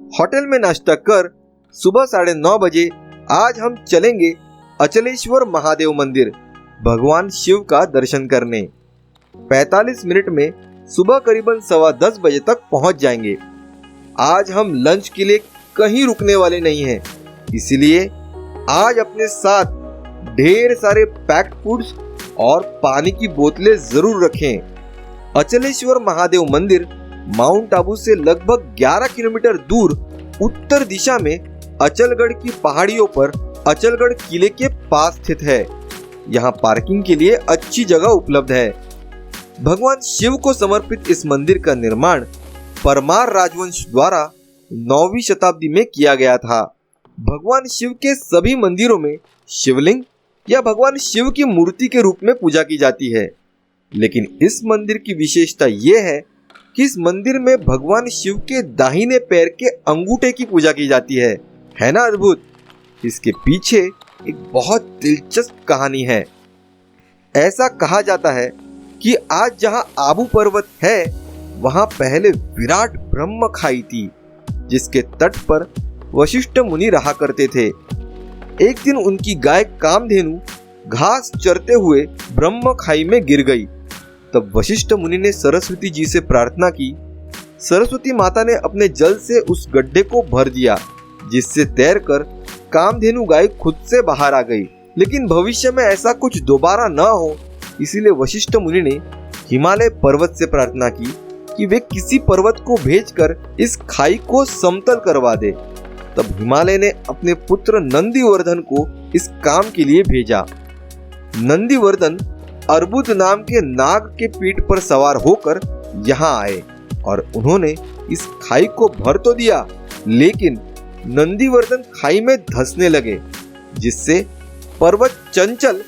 Hotel में नाश्ता कर सुबह 9:30 बजे आज हम चलेंगे अचलेश्वर महादेव मंदिर भगवान शिव का दर्शन करने। 45 मिनट में सुबह करीबन 10:15 बजे तक पहुंच जाएंगे। आज हम लंच के लिए कहीं रुकने वाले नहीं हैं, इसलिए आज अपने साथ ढेर सारे पैक्ड फूड्स और पानी की बोतलें जरूर रखें। अचलेश्वर महादेव मंदिर माउंट आबू से लगभग 11 किलोमीटर दूर उत्तर दिशा में अचलगढ़ की पहाड़ियों पर अचलगढ़ किले के पास स्थित है। यहाँ पार्किंग के लिए अच्छी जगह उपलब्ध है। भगवान शिव को समर्पित इस मंदिर का निर्माण परमार राजवंश द्वारा 9वीं शताब्दी में किया गया था। भगवान शिव के सभी मंदिरों में शिवलिंग या भगवान शिव की मूर्ति के रूप में पूजा की जाती है, लेकिन इस मंदिर की विशेषता यह है कि इस मंदिर में भगवान शिव के दाहिने पैर के अंगूठे की पूजा की जाती है ना अद्भुत। इसके पीछे एक बहुत दिलचस्प कहानी है। ऐसा कहा जाता है कि आज जहां आबू पर्वत है वहां पहले विराट ब्रह्म खाई थी, जिसके तट पर वशिष्ठ मुनि रहा करते थे। एक दिन उनकी गाय कामधेनु घास चरते हुए ब्रह्म खाई में गिर गई। तब वशिष्ठ मुनि ने सरस्वती जी से प्रार्थना की। सरस्वती माता ने अपने जल से उस गड्ढे को भर दिया, जिससे तैरकर कामधेनु गाय खुद से बाहर आ गई। लेकिन भविष्य में ऐसा कुछ दोबारा न हो, इसीलिए वशिष्ठ मुनि ने हिमालय पर्वत से प्रार्थना की कि वे किसी पर्वत को भेजकर इस खाई को समतल करवा दे। तब हिमालय ने अपने पुत्र नंदीवर्धन को इस काम के लिए भेजा। नंदीवर्धन अर्बुद नाम के नाग के पीठ पर सवार होकर यहाँ आए और उन्होंने इस खाई को भर तो दिया, लेकिन नंदीवर्धन खाई में धंसने लगे, जिससे पर्वत चंचल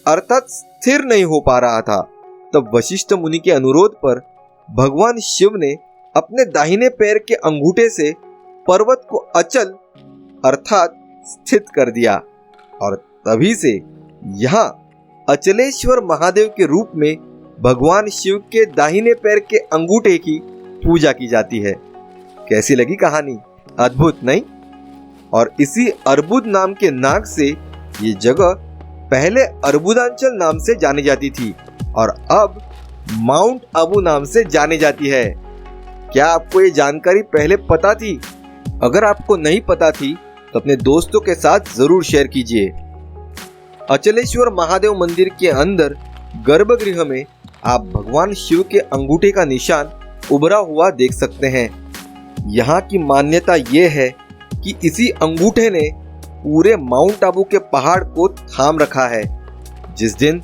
अर्थात स्थिर नहीं हो पा रहा था। तब वशिष्ठ मुनि के अनुरोध पर भगवान शिव ने अपने दाहिने पैर के अंगूठे से पर्वत को अचल अर्थात स्थित कर दिया और तभी से यहाँ अचलेश्वर महादेव के रूप में भगवान शिव के दाहिने पैर के अंगूठे की पूजा की जाती है। कैसी लगी कहानी? अद्भुत नहीं? और इसी अर्बुद नाम के नाग से ये जगह पहले अर्बुदांचल नाम से जानी जाती थी और अब माउंट आबू नाम से जानी जाती है। क्या आपको ये जानकारी पहले पता थी? अगर आपको नहीं पता थी तो अपने दोस्तों के साथ जरूर शेयर कीजिए। अचलेश्वर महादेव मंदिर के अंदर गर्भगृह में आप भगवान शिव के अंगूठे का निशान उभरा हुआ देख सकते हैं। यहाँ की मान्यता ये है कि इसी अंगूठे ने पूरे माउंट आबू के पहाड़ को थाम रखा है। जिस दिन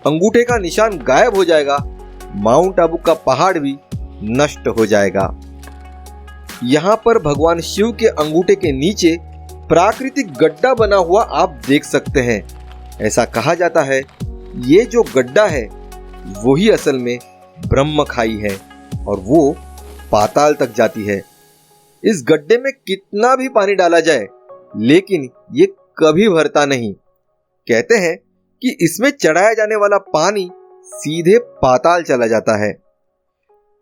अंगूठे का निशान गायब हो जाएगा, माउंट आबू का पहाड़ भी नष्ट हो जाएगा। यहाँ पर भगवान शिव के अंगूठे के नीचे प्राकृतिक गड्ढा बना हुआ आप देख सकते हैं। ऐसा कहा जाता है ये जो गड्ढा है वही असल में ब्रह्म खाई है और वो पाताल तक जाती है। इस गड्ढे में कितना भी पानी डाला जाए, लेकिन ये कभी भरता नहीं। कहते हैं कि इसमें चढ़ाया जाने वाला पानी सीधे पाताल चला जाता है।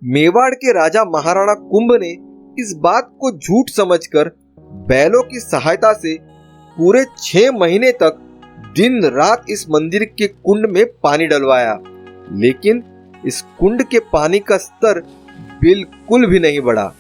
मेवाड़ के राजा महाराणा कुंभ ने इस बात को झूठ समझकर बैलों की सहायता से पूरे 6 महीने तक दिन रात इस मंदिर के कुंड में पानी डलवाया, लेकिन इस कुंड के पानी का स्तर बिल्कुल भी नहीं बढ़ा।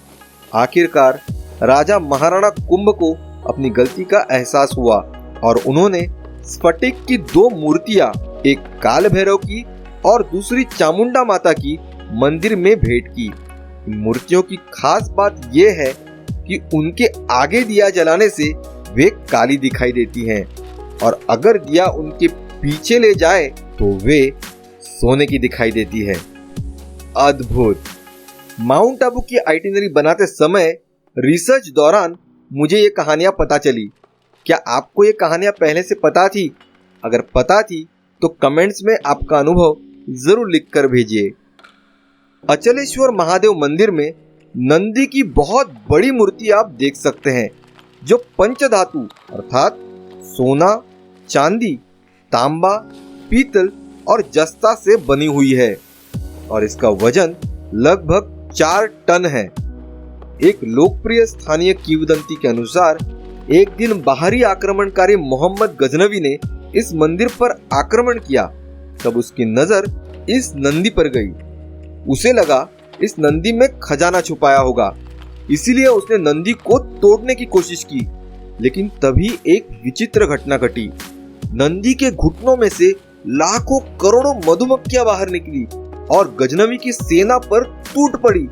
आखिरकार राजा महाराणा कुंभ को अपनी गलती का एहसास हुआ और उन्होंने स्फटिक की 2 मूर्तियां, एक काल भैरव की और दूसरी चामुंडा माता की मंदिर में भेंट की। इन मूर्तियों की खास बात यह है कि उनके आगे दिया जलाने से वे काली दिखाई देती हैं और अगर दिया उनके पीछे ले जाए तो वे सोने की दिखाई देती है। अद्भुत। माउंट आबू की आइटिनरी बनाते समय रिसर्च दौरान मुझे ये कहानियां पता चली। क्या आपको ये कहानियां पहले से पता थी? अगर पता थी तो कमेंट्स में आपका अनुभव जरूर लिखकर भेजिए। अचलेश्वर महादेव मंदिर में नंदी की बहुत बड़ी मूर्ति आप देख सकते हैं, जो पंचधातु अर्थात सोना, चांदी, तांबा, पीतल और जस्ता से बनी हुई है और इसका वजन लगभग 4 टन है। एक लोकप्रिय स्थानीय किंवदंती के अनुसार एक दिन बाहरी आक्रमणकारी मोहम्मद गजनवी ने इस मंदिर पर आक्रमण किया। तब उसकी नजर इस नंदी पर गई। उसे लगा इस नंदी में खजाना छुपाया होगा, इसीलिए उसने नंदी को तोड़ने की कोशिश की। लेकिन तभी एक विचित्र घटना घटी। नंदी के घुटनों में से लाखों करोड़ों मधुमक्खियां बाहर निकली और गजनवी की सेना पर टूट पड़ी।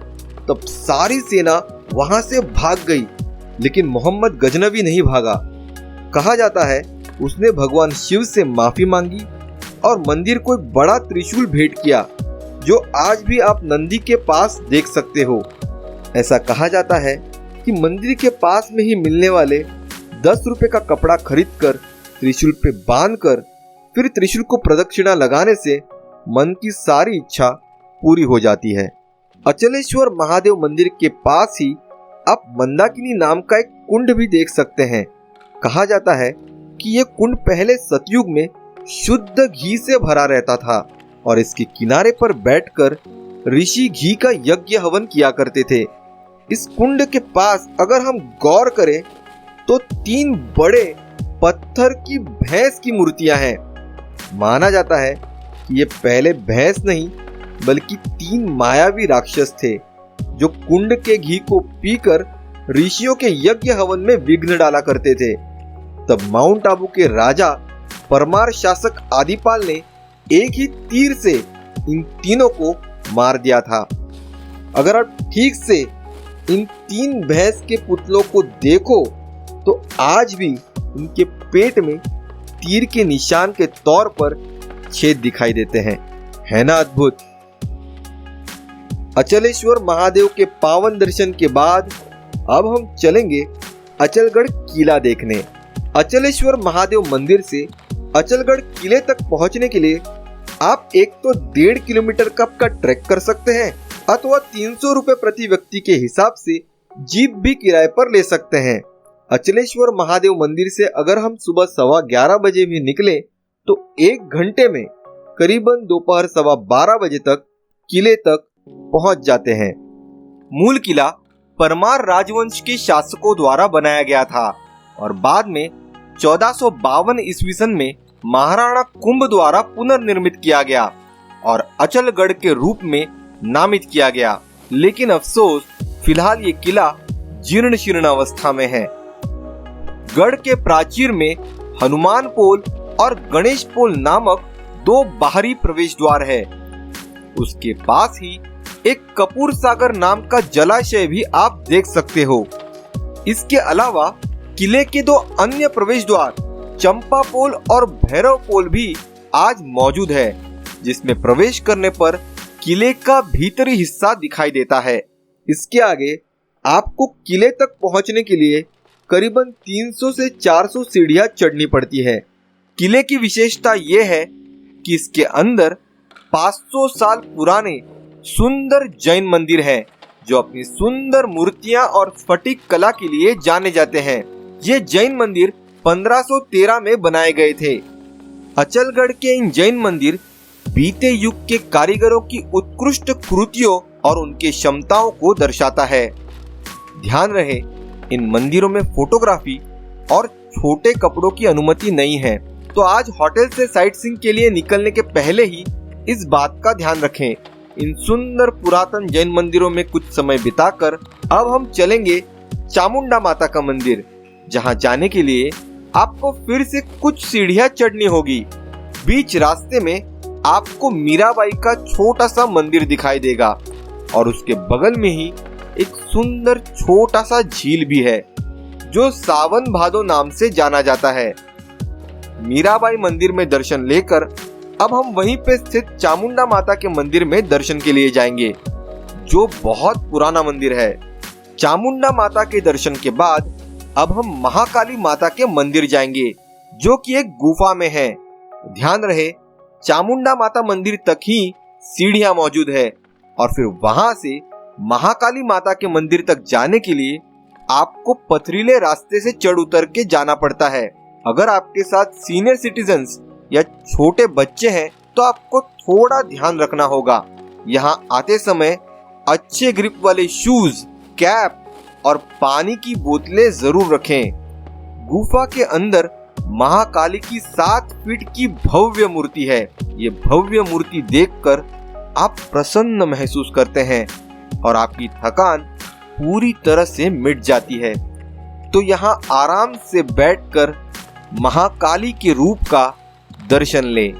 तब सारी सेना वहां से भाग गई, लेकिन मोहम्मद गजनवी नहीं भागा। कहा जाता है उसने भगवान शिव से माफी मांगी और मंदिर को एक बड़ा त्रिशूल भेंट किया, जो आज भी आप नंदी के पास देख सकते हो। ऐसा कहा जाता है कि मंदिर के पास में ही मिलने वाले 10 रुपए का कपड़ा खरीदकर त्रिशूल पे बांधकर फिर त्रिशूल को प्रदक्षिणा लगाने से मन की सारी इच्छा पूरी हो जाती है। अचलेश्वर महादेव मंदिर के पास ही आप मंदाकिनी नाम का एक कुंड भी देख सकते हैं। कहा जाता है कि यह कुंड पहले सतयुग में शुद्ध घी से भरा रहता था और इसके किनारे पर बैठकर ऋषि घी का यज्ञ हवन किया करते थे। इस कुंड के पास अगर हम गौर करें तो 3 बड़े पत्थर की भैंस की मूर्तियां हैं। माना जाता है कि ये पहले भैंस नहीं बल्कि 3 मायावी राक्षस थे, जो कुंड के घी को पीकर ऋषियों के यज्ञ हवन में विघ्न डाला करते थे। तब माउंट आबू के राजा परमार शासक आदिपाल ने एक ही तीर से इन तीनों को मार दिया था। अगर आप ठीक से इन 3 भैंस के पुतलों को देखो तो आज भी इनके पेट में तीर के निशान के तौर पर छेद दिखाई देते हैं। है ना अद्भुत। अचलेश्वर महादेव के पावन दर्शन के बाद अब हम चलेंगे अचलगढ़ किला देखने। अचलेश्वर महादेव मंदिर से अचलगढ़ किले तक पहुंचने के लिए आप एक तो 1.5 किलोमीटर का ट्रैक कर सकते हैं अथवा 300 रुपए प्रति व्यक्ति के हिसाब से जीप भी किराए पर ले सकते हैं। अचलेश्वर महादेव मंदिर से अगर हम सुबह 11:15 बजे भी निकले तो 1 घंटे में करीबन दोपहर 12:15 बजे तक किले तक पहुंच जाते हैं। मूल किला परमार राजवंश के शासकों द्वारा बनाया गया था और बाद में 1452 ईस्वी सन में महाराणा कुंभ द्वारा पुनर्निर्मित किया गया और अचलगढ़ के रूप में नामित किया गया। लेकिन अफसोस फिलहाल ये किला जीर्ण शीर्ण अवस्था में है। गढ़ के प्राचीर में हनुमान पोल और गणेश पोल नामक 2 बाहरी प्रवेश द्वार है। उसके पास ही एक कपूर सागर नाम का जलाशय भी आप देख सकते हो। इसके अलावा किले के 2 अन्य प्रवेश द्वार चंपा पोल और भैरव पोल भी आज मौजूद है, जिसमें प्रवेश करने पर किले का भीतरी हिस्सा दिखाई देता है। इसके आगे आपको किले तक पहुंचने के लिए करीबन 300 से 400 सीढ़ियां चढ़नी पड़ती है। किले की विशेषता यह है कि इसके अंदर 500 साल पुराने सुंदर जैन मंदिर हैं, जो अपनी सुंदर मूर्तियां और स्फटिक कला के लिए जाने जाते हैं। ये जैन मंदिर 1513 में बनाए गए थे। अचलगढ़ के इन जैन मंदिर बीते युग के कारीगरों की उत्कृष्ट कृतियों और उनके क्षमताओं को दर्शाता है। ध्यान रहे, इन मंदिरों में फोटोग्राफी और छोटे कपड़ों की अनुमति नहीं है, तो आज होटल से साइट सीइंग के लिए निकलने के पहले ही इस बात का ध्यान रखें। इन सुंदर पुरातन जैन मंदिरों में कुछ समय बिताकर अब हम चलेंगे चामुंडा माता का मंदिर, जहां जाने के लिए आपको फिर से कुछ सीढ़ियां चढ़नी होगी। बीच रास्ते में आपको मीराबाई का छोटा सा मंदिर दिखाई देगा और उसके बगल में ही एक सुंदर छोटा सा झील भी है, जो सावन भादो नाम से जाना जाता है। मीराबाई मंदिर में दर्शन लेकर अब हम वहीं पे स्थित चामुंडा माता के मंदिर में दर्शन के लिए जाएंगे, जो बहुत पुराना मंदिर है। चामुंडा माता के दर्शन के बाद अब हम महाकाली माता के मंदिर जाएंगे, जो कि एक गुफा में है। ध्यान रहे, चामुंडा माता मंदिर तक ही सीढ़ियां मौजूद है और फिर वहां से महाकाली माता के मंदिर तक जाने के लिए आपको पथरीले रास्ते से चढ़ उतर के जाना पड़ता है। अगर आपके साथ सीनियर सिटीजन्स या छोटे बच्चे हैं तो आपको थोड़ा ध्यान रखना होगा। यहाँ आते समय अच्छे ग्रिप वाले शूज, कैप और पानी की बोतलें जरूर रखें। गुफा के अंदर महाकाली की 7 फीट की भव्य मूर्ति है। ये भव्य मूर्ति देखकर आप प्रसन्न महसूस करते हैं और आपकी थकान पूरी तरह से मिट जाती है। तो यहाँ आराम से बैठकर महाकाली के रूप का दर्शन लें।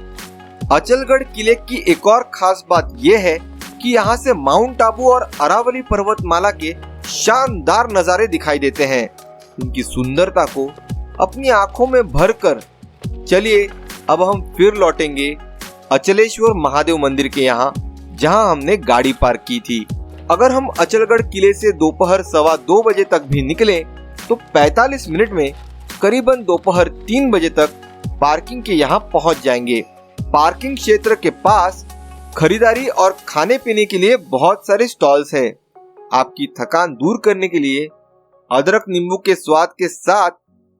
अचलगढ़ किले की एक और खास बात यह है कि यहाँ से माउंट आबू और अरावली पर्वतमाला के शानदार नज़ारे दिखाई देते हैं। उनकी सुंदरता को अपनी आंखों में भरकर चलिए अब हम फिर लौटेंगे अचलेश्वर महादेव मंदिर के यहाँ, जहाँ हमने गाड़ी पार्क की थी। अगर हम अचलगढ़ किले से दोपहर 2:15 बजे तक भी निकले तो 45 मिनट में करीबन दोपहर 3 बजे तक पार्किंग के यहाँ पहुँच जाएंगे। पार्किंग क्षेत्र के पास खरीदारी और खाने पीने के लिए बहुत सारे स्टॉल्स हैं। आपकी थकान दूर करने के लिए अदरक नींबू के स्वाद के साथ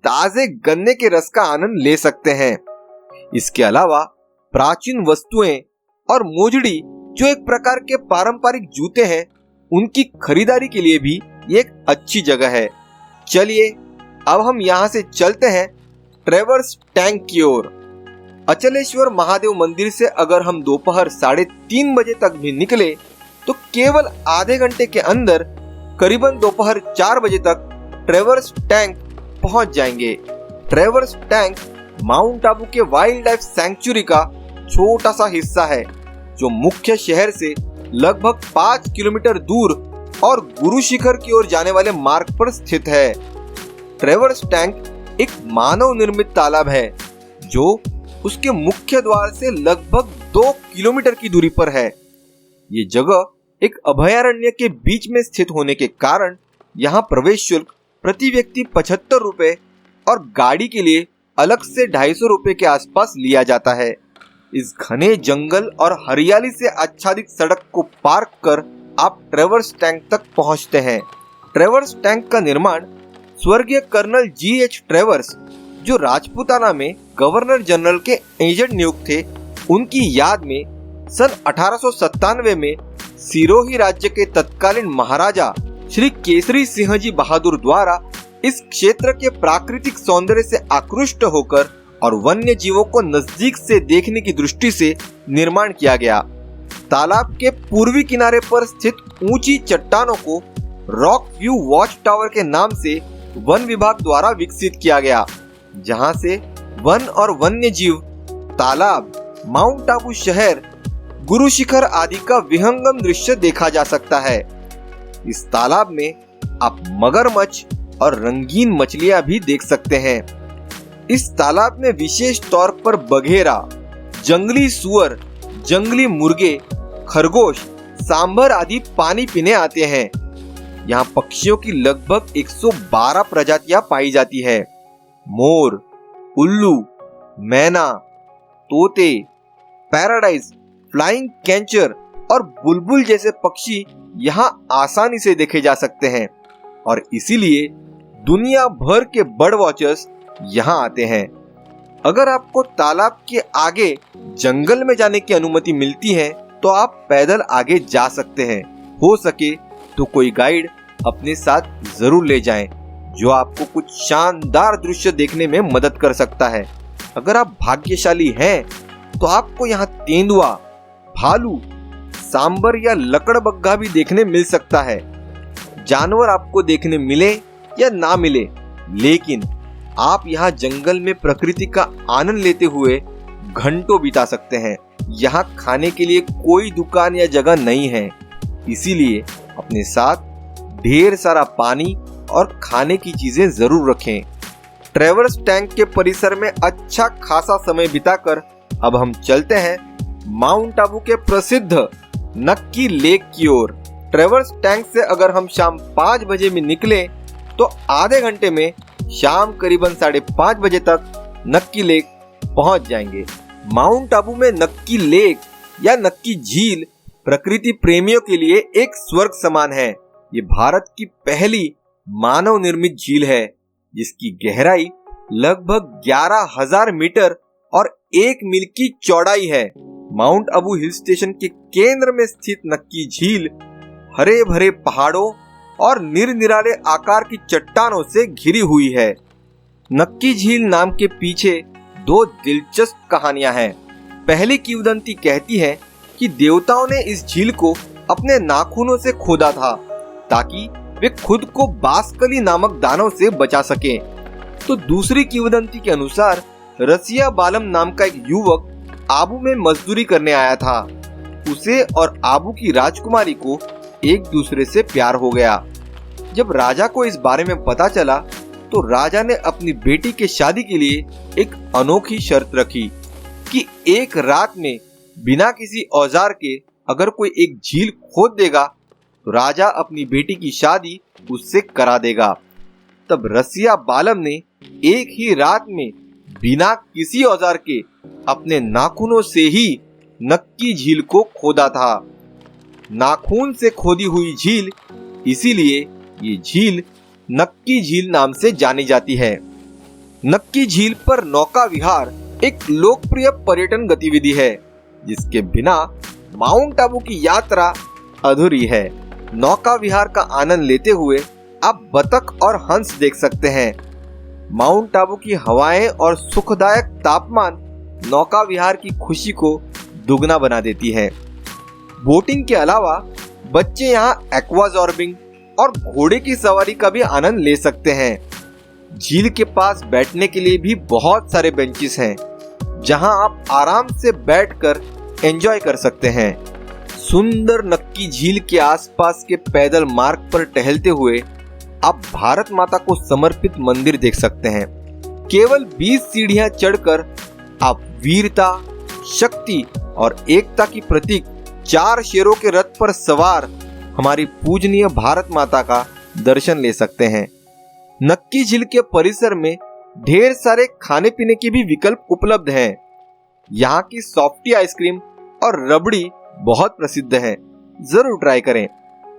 ताजे गन्ने के रस का आनंद ले सकते हैं। इसके अलावा प्राचीन वस्तुएं और मोजड़ी, जो एक प्रकार के पारंपरिक जूते हैं, उनकी खरीदारी के लिए भी ये एक अच्छी जगह है। चलिए अब हम यहाँ से चलते हैं ट्रेवर्स टैंक की ओर। अचलेश्वर महादेव मंदिर से अगर हम दोपहर 3:30 बजे तक भी निकले तो केवल आधे घंटे के अंदर करीबन दोपहर 4 बजे तक ट्रेवर्स टैंक पहुंच जाएंगे। ट्रेवर्स टैंक माउंट आबू के वाइल्ड लाइफ सैंक्चुरी का छोटा सा हिस्सा है, जो मुख्य शहर से लगभग 5 किलोमीटर दूर और गुरु शिखर की ओर जाने वाले मार्ग पर स्थित है। ट्रेवर्स टैंक एक मानव निर्मित तालाब है जो उसके मुख्य द्वार से लगभग 2 किलोमीटर की दूरी पर है। ये जगह एक अभयारण्य के बीच में स्थित होने के कारण यहाँ प्रवेश शुल्क प्रति व्यक्ति 75 रुपए और गाड़ी के लिए अलग से 250 रुपए के आसपास लिया जाता है। इस घने जंगल और हरियाली से आच्छादित सड़क को पार कर आप ट्रेवर्स टैंक तक पहुंचते हैं। ट्रेवर्स टैंक का निर्माण स्वर्गीय कर्नल G.H. ट्रेवर्स, जो राजपूताना में गवर्नर जनरल के एजेंट नियुक्त थे, उनकी याद में सन 1897 में सिरोही राज्य के तत्कालीन महाराजा श्री केसरी सिंह जी बहादुर द्वारा इस क्षेत्र के प्राकृतिक सौंदर्य से आकृष्ट होकर और वन्य जीवों को नजदीक से देखने की दृष्टि से निर्माण किया गया। तालाब के पूर्वी किनारे पर स्थित ऊंची चट्टानों को रॉक व्यू वॉच टावर के नाम से वन विभाग द्वारा विकसित किया गया, जहां से वन और वन्य जीव, तालाब, माउंट आबू शहर, गुरु शिखर आदि का विहंगम दृश्य देखा जा सकता है। इस तालाब में आप मगरमच्छ और रंगीन मछलियां भी देख सकते हैं। इस तालाब में विशेष तौर पर बघेरा, जंगली सुअर, जंगली मुर्गे, खरगोश, सांभर आदि पानी पीने आते हैं। यहाँ पक्षियों की लगभग 112 प्रजातियां पाई जाती है। मोर, उल्लू, मैना, तोते, पैराडाइज, फ्लाइंग कैंचर और बुलबुल जैसे पक्षी यहाँ आसानी से देखे जा सकते हैं और इसीलिए दुनिया भर के बर्ड वॉचर्स यहाँ आते हैं। अगर आपको तालाब के आगे जंगल में जाने की अनुमति मिलती है तो आप पैदल आगे जा सकते हैं। हो सके तो कोई गाइड अपने साथ जरूर ले जाएं, जो आपको कुछ शानदार दृश्य देखने में मदद कर सकता है। अगर आप भाग्यशाली हैं तो आपको यहाँ तेंदुआ, भालू, सांबर या लकड़बग्घा भी देखने मिल सकता है। जानवर आपको देखने मिले या ना मिले, लेकिन आप यहाँ जंगल में प्रकृति का आनंद लेते हुए घंटों बिता सकते हैं। यहाँ खाने के लिए कोई दुकान या जगह नहीं है, इसीलिए अपने साथ ढेर सारा पानी और खाने की चीजें जरूर रखें। ट्रेवर्स टैंक के परिसर में अच्छा खासा समय बिताकर अब हम चलते हैं माउंट आबू के प्रसिद्ध नक्की लेक की ओर। ट्रेवर्स टैंक से अगर हम शाम 5 बजे में निकले तो आधे घंटे में शाम करीबन 5:30 बजे तक नक्की लेक पहुंच जाएंगे। माउंट आबू में नक्की लेक या नक्की झील प्रकृति प्रेमियों के लिए एक स्वर्ग समान है। ये भारत की पहली मानव निर्मित झील है, जिसकी गहराई लगभग 11,000 मीटर और 1 मील की चौड़ाई है। माउंट आबू हिल स्टेशन के केंद्र में स्थित नक्की झील हरे भरे पहाड़ों और निरनिराले आकार की चट्टानों से घिरी हुई है। नक्की झील नाम के पीछे दो दिलचस्प कहानियां हैं। पहली किंवदंती कहती है कि देवताओं ने इस झील को अपने नाखूनों से खोदा था ताकि वे खुद को बासकली नामक दानव से बचा सके। तो दूसरी किंवदंती के अनुसार रसिया बालम नाम का एक युवक आबू में मजदूरी करने आया था। उसे और आबू की राजकुमारी को एक दूसरे से प्यार हो गया। जब राजा को इस बारे में पता चला तो राजा ने अपनी बेटी के शादी के लिए एक अनोखी शर्त रखी कि एक रात में बिना किसी औजार के अगर कोई एक झील खोद देगा तो राजा अपनी बेटी की शादी उससे करा देगा। तब रसिया बालम ने एक ही रात में बिना किसी औजार के अपने नाखूनों से ही नक्की झील को खोदा था। नाखून से खोदी हुई झील, इसीलिए ये झील नक्की झील नाम से जानी जाती है। नक्की झील पर नौका विहार एक लोकप्रिय पर्यटन गतिविधि है जिसके बिना माउंट आबू की यात्रा अधूरी है। नौका विहार का आनंद लेते हुए आप बतख और हंस देख सकते हैं। माउंट आबू की हवाएं और सुखदायक तापमान नौका विहार की खुशी को दुगना बना देती है। बोटिंग के अलावा बच्चे यहाँ एक्वाजॉर्बिंग और घोड़े की सवारी का भी आनंद ले सकते हैं। झील के पास बैठने के लिए भी बहुत सारे बेंचेस हैं जहां आप आराम से बैठकर एंजॉय कर सकते हैं। सुंदर नक्की झील के आसपास के पैदल मार्ग पर टहलते हुए आप भारत माता को समर्पित मंदिर देख सकते हैं। केवल 20 सीढ़ियां चढ़कर आप वीरता, शक्ति और एकता की प्रतीक 4 शेरों के रथ पर सवार हमारी पूजनीय भारत माता का दर्शन ले सकते हैं। नक्की झील के परिसर में ढेर सारे खाने पीने के भी विकल्प उपलब्ध हैं। यहाँ की सॉफ्टी आइसक्रीम और रबड़ी बहुत प्रसिद्ध है, जरूर ट्राई करें।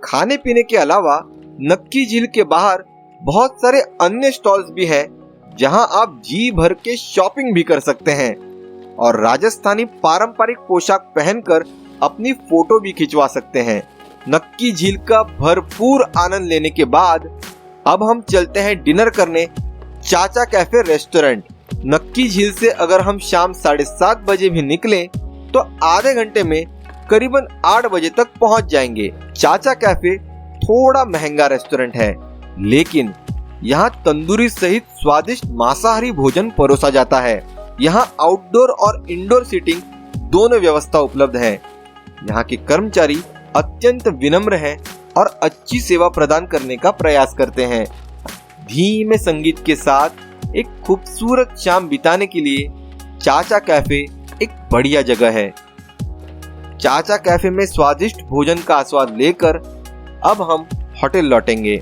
खाने पीने के अलावा नक्की झील के बाहर बहुत सारे अन्य स्टॉल्स भी हैं जहां आप जी भर के शॉपिंग भी कर सकते हैं और राजस्थानी पारंपरिक पोशाक पहनकर अपनी फोटो भी खिंचवा सकते हैं। नक्की झील का भरपूर आनंद लेने के बाद अब हम चलते हैं डिनर करने चाचा कैफे रेस्टोरेंट। नक्की झील से अगर हम शाम 7:30 बजे भी निकलें तो आधे घंटे में करीबन 8 बजे तक पहुंच जाएंगे। चाचा कैफे थोड़ा महंगा रेस्टोरेंट है, लेकिन यहाँ तंदूरी सहित स्वादिष्ट मांसाहारी भोजन परोसा जाता है। यहाँ आउटडोर और इंडोर सीटिंग दोनों व्यवस्था उपलब्ध है। यहाँ के कर्मचारी अत्यंत विनम्र हैं और अच्छी सेवा प्रदान करने का प्रयास करते हैं। धीमे संगीत के साथ एक खूबसूरत शाम बिताने के लिए चाचा कैफे एक बढ़िया जगह है। चाचा कैफे में स्वादिष्ट भोजन का आस्वाद लेकर अब हम होटल लौटेंगे।